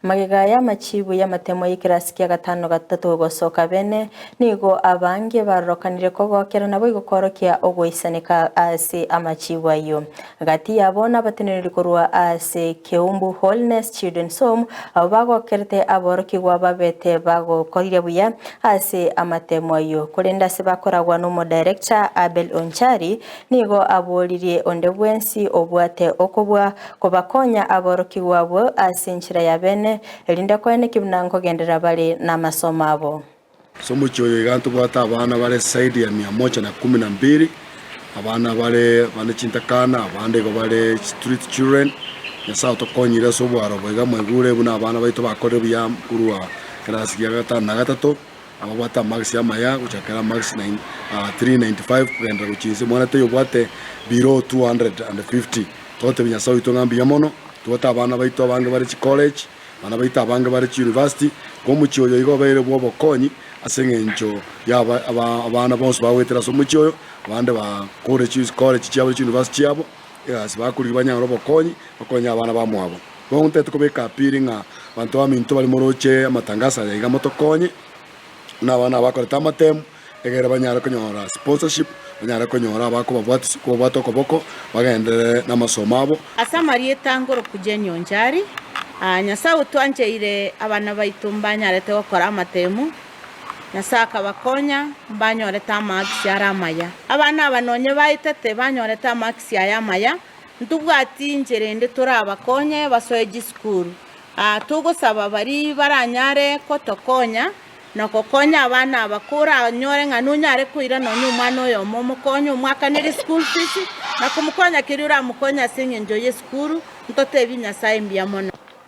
Magigaya machibu ya matemo y'ikirasi kya gatano gatatu gosoka bene nigo abange barokanire kogokera nabo igokorokia ogoisanika ase amachibu ayo gati yabo n'abatenereri korwa ase Keumbu Holiness Children's Home abo bagokerete aborokigwa babete bagokorire buya ase amatemo ayo kurenda se bakoragwa n'umu director Abel Onchari nigo aboririe onde bwensi obwate okobwa kobakonya aborokigwa abo ase nchira ya bene elinda kwene kibnango gendera bali na masomo abo somucho yigantu bwata abana bale side ya 112 abana bale chintakana abande go bale street children yasa tokonyira so bwaro bwega mwegure buna abana baito bakore bya kurwa klasi ya gatano gatatu abo bata max ya maya kuchakara max 395 kugenda kuchinze mwana teyo bwate biro 250 tote binyasa itongambi ya mono tuota abana baito abange bari college bana baita abange bari university ko mucyoyo igo bere bwo bokonyi asengenjo yaba abana bonse bawetera so mucyoyo abande ba college cyabo university yabo yasi bakuri banyaro bokonyi bakonya abana bamwabo bonte tukobeka piringa bantu baminto bali moroche amatangasa ya motokonyi n'abana bakoreta amatemu egera banyara konyora sponsorship banyara konyora bako babwati ko batoko boko bagendere n'amasomo abo asa marieta ngoro kujenyo njari nyasa utwanjeire abana baitumbanya lete wakora amatemu nyasa akabakonya banyoreta max yaramaya abana abanonye baitete banyoreta max yamaya ntubwati njerende turabakonye basoye school tugosaba bari baranyare ko tokonya nokokonya abana bakura nyore nganunyare kuira nonye umwana oyo momukonya umwaka niri school fees nakumukonya kirura mukonya singe njoye school ntote binya saimbi ya mono